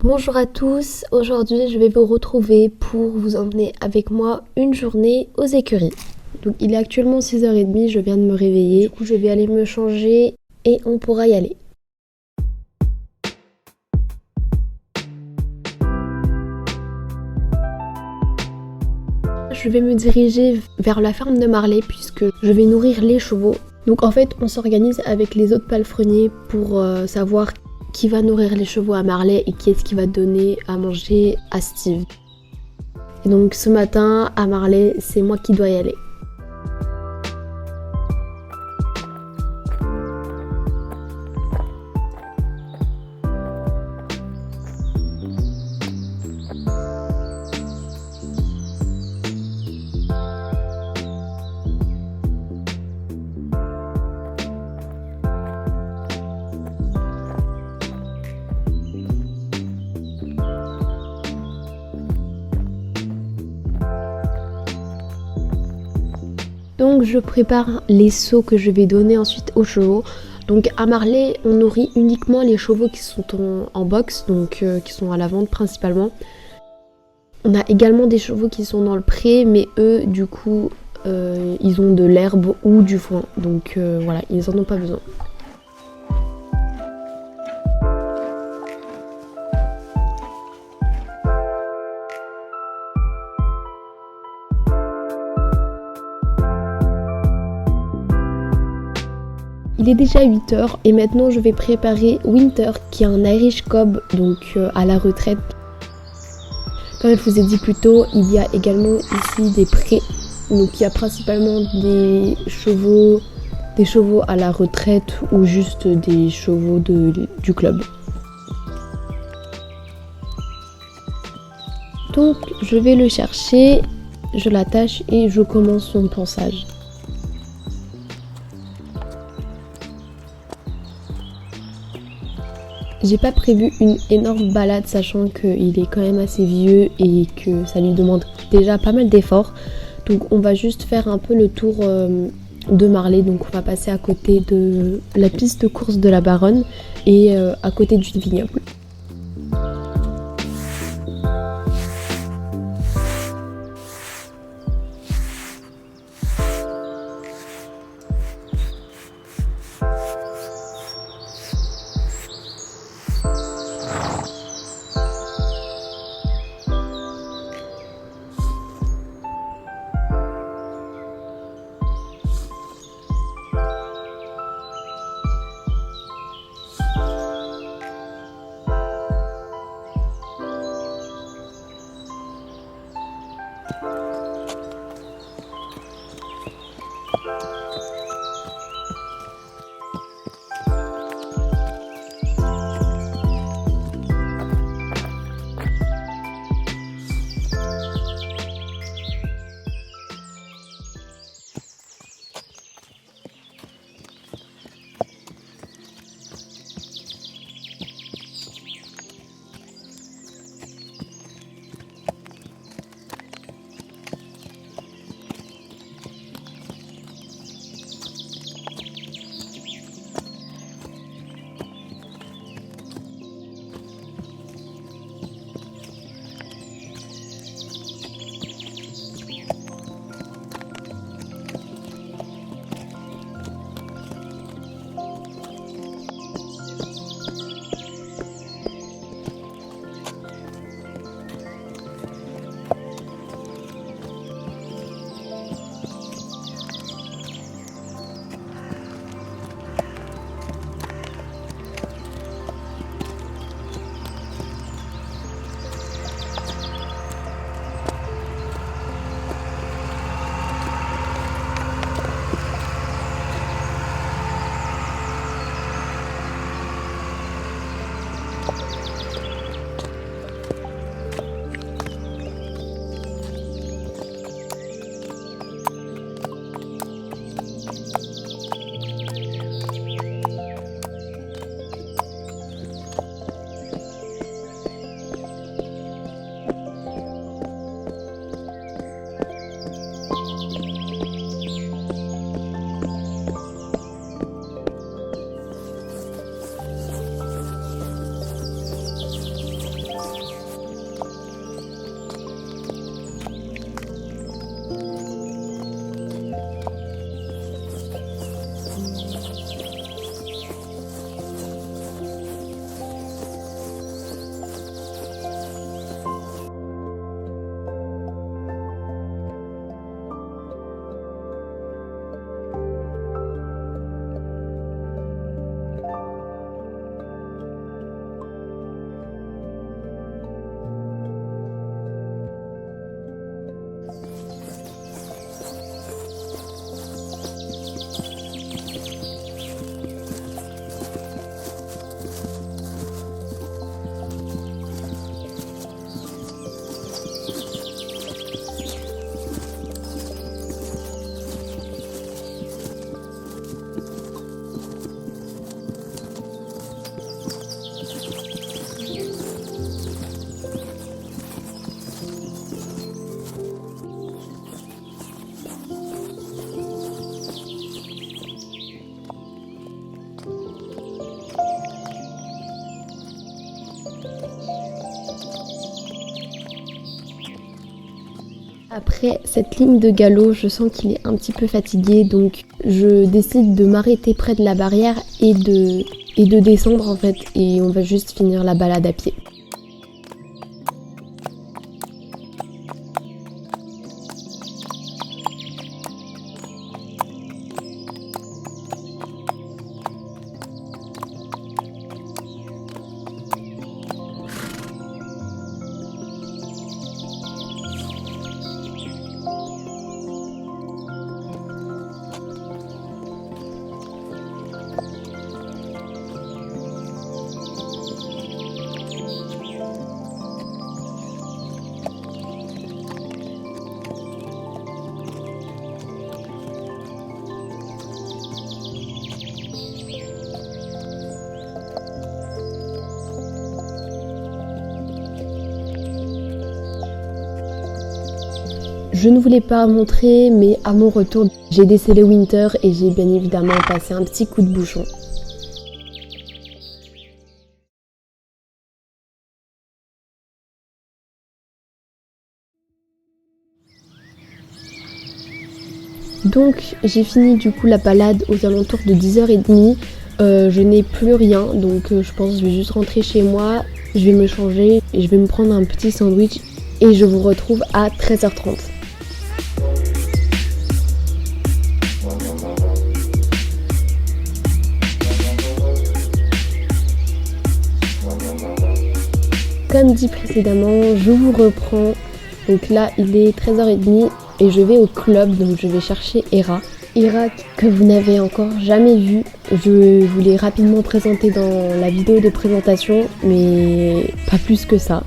Bonjour à tous, aujourd'hui je vais vous retrouver pour vous emmener avec moi une journée aux écuries. Donc il est actuellement 6h30, je viens de me réveiller, du coup je vais aller me changer et on pourra y aller. Je vais me diriger vers la ferme de Marley puisque je vais nourrir les chevaux. Donc en fait on s'organise avec les autres palefreniers pour savoir qui va nourrir les chevaux à Marley et qui est-ce qui va donner à manger à Steve. Et donc ce matin à Marley, c'est moi qui dois y aller. Donc je prépare les seaux que je vais donner ensuite aux chevaux. Donc à Marley, on nourrit uniquement les chevaux qui sont en box, donc qui sont à la vente principalement. On a également des chevaux qui sont dans le pré, mais eux, du coup, ils ont de l'herbe ou du foin. Donc voilà, ils en ont pas besoin. Il est déjà 8h et maintenant je vais préparer Winter qui est un Irish Cob, donc à la retraite. Comme je vous ai dit plus tôt, il y a également ici des prés. Donc il y a principalement des chevaux à la retraite ou juste des chevaux du club. Donc je vais le chercher, je l'attache et je commence son ponçage. J'ai pas prévu une énorme balade sachant qu'il est quand même assez vieux et que ça lui demande déjà pas mal d'efforts. Donc on va juste faire un peu le tour de Marley. Donc on va passer à côté de la piste de course de la Baronne et à côté du vignoble. Après cette ligne de galop, je sens qu'il est un petit peu fatigué, donc je décide de m'arrêter près de la barrière et de descendre en fait, et on va juste finir la balade à pied. Je ne voulais pas montrer, mais à mon retour, j'ai décelé Winter et j'ai bien évidemment passé un petit coup de bouchon. Donc j'ai fini du coup la balade aux alentours de 10h30. Je n'ai plus rien, donc je pense que je vais juste rentrer chez moi, je vais me changer et je vais me prendre un petit sandwich et je vous retrouve à 13h30. Comme dit précédemment, je vous reprends. Donc là, il est 13h30 et je vais au club, donc je vais chercher Hera. Hera que vous n'avez encore jamais vue. Je vous l'ai rapidement présentée dans la vidéo de présentation, mais pas plus que ça.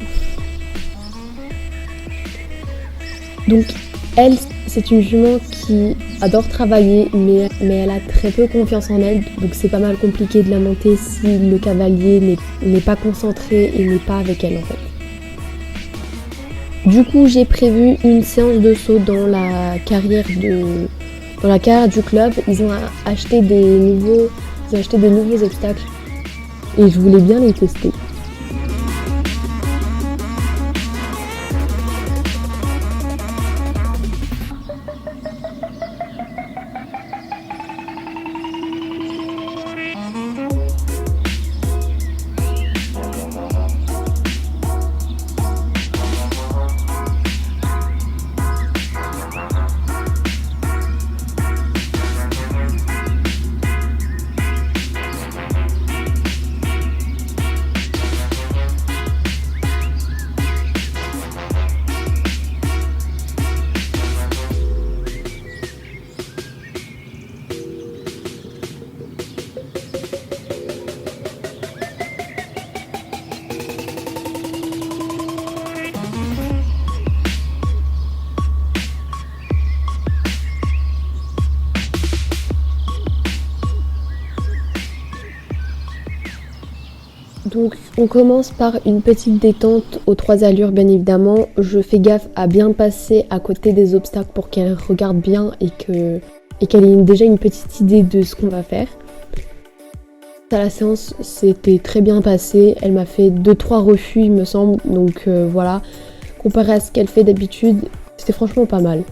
Donc elle, c'est une jument qui adore travailler, mais elle a très peu confiance en elle, donc c'est pas mal compliqué de la monter si le cavalier n'est pas concentré et n'est pas avec elle en fait. Du coup, j'ai prévu une séance de saut dans la carrière du club. Ils ont acheté des nouveaux obstacles et je voulais bien les tester. Donc on commence par une petite détente aux 3 allures bien évidemment. Je fais gaffe à bien passer à côté des obstacles pour qu'elle regarde bien et qu'elle ait déjà une petite idée de ce qu'on va faire. À la séance, c'était très bien passé. Elle m'a fait 2-3 refus il me semble. Donc voilà, comparé à ce qu'elle fait d'habitude, c'était franchement pas mal.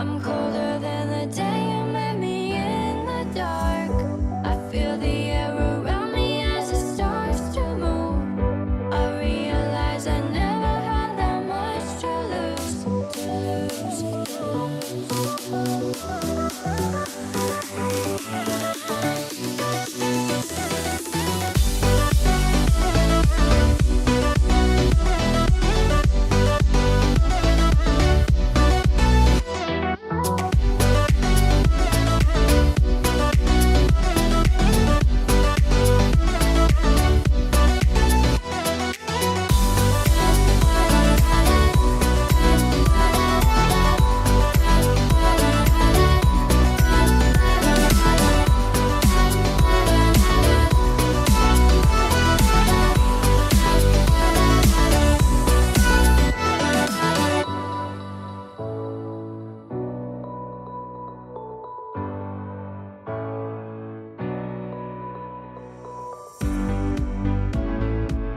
I'm colder than the day you met me in the dark. I feel the air around me as it starts to move. I realize I never had that much to lose,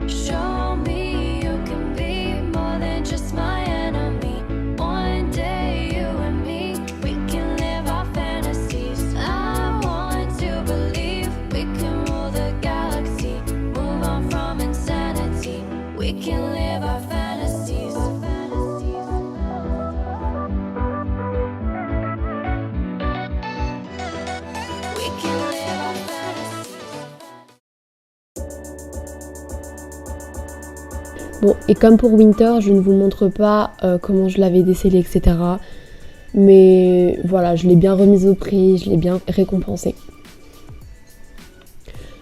show me you can be more than just my enemy. One day you and me, we can live our fantasies. I want to believe we can rule the galaxy, move on from insanity. We can live our fantasies. We can live our fantasies. Bon, et comme pour Winter, je ne vous montre pas comment je l'avais décellé, etc. Mais voilà, je l'ai bien remise au prix, je l'ai bien récompensé.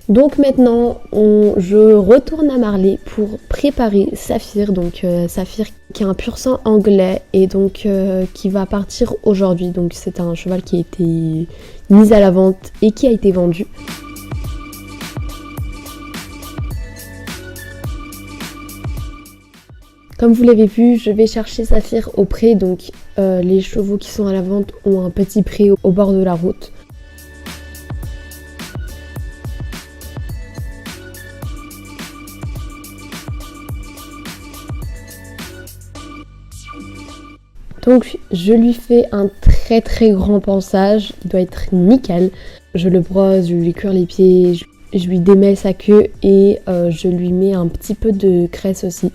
Donc maintenant, je retourne à Marley pour préparer Saphir. Donc Saphir qui est un pur sang anglais et donc qui va partir aujourd'hui. Donc c'est un cheval qui a été mis à la vente et qui a été vendu. Comme vous l'avez vu, je vais chercher Saphir au pré, donc les chevaux qui sont à la vente ont un petit pré au bord de la route. Donc je lui fais un très grand pansage, il doit être nickel. Je le brosse, je lui cure les pieds, je lui démêle sa queue et je lui mets un petit peu de graisse aussi.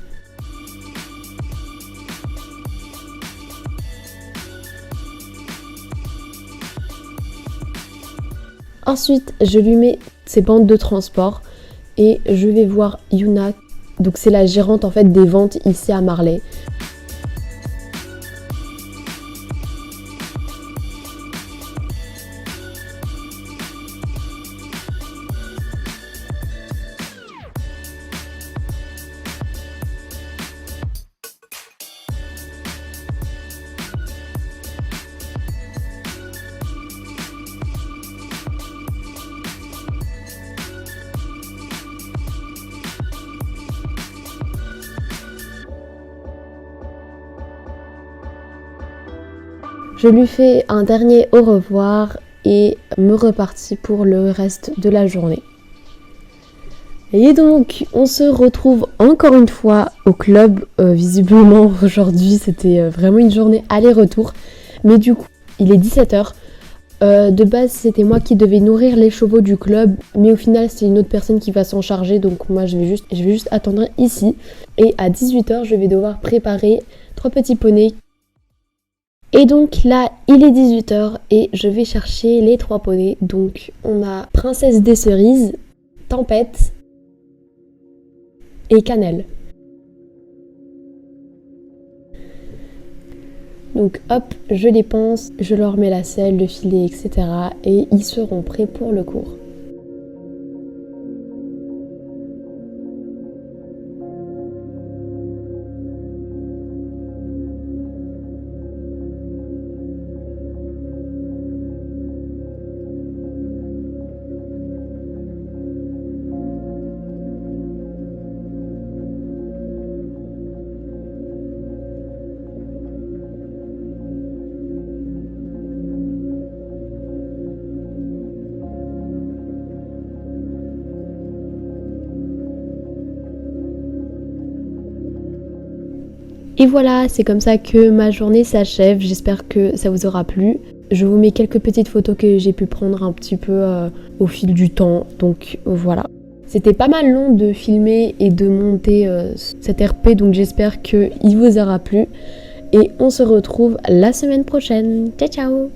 Ensuite, je lui mets ses bandes de transport et je vais voir Yuna. Donc c'est la gérante en fait des ventes ici à Marley. Je lui fais un dernier au revoir et me repartis pour le reste de la journée. Et donc, on se retrouve encore une fois au club. Visiblement, aujourd'hui, c'était vraiment une journée aller-retour. Mais du coup, il est 17h. De base, c'était moi qui devais nourrir les chevaux du club. Mais au final, c'est une autre personne qui va s'en charger. Donc moi, je vais juste attendre ici. Et à 18h, je vais devoir préparer 3 petits poneys. Et donc là, il est 18h et je vais chercher les 3 poneys. Donc on a Princesse des Cerises, Tempête et Cannelle. Donc hop, je les pense, je leur mets la selle, le filet, etc. Et ils seront prêts pour le cours. Et voilà, c'est comme ça que ma journée s'achève. J'espère que ça vous aura plu. Je vous mets quelques petites photos que j'ai pu prendre un petit peu au fil du temps. Donc voilà. C'était pas mal long de filmer et de monter cette RP. Donc j'espère qu'il vous aura plu. Et on se retrouve la semaine prochaine. Ciao ciao!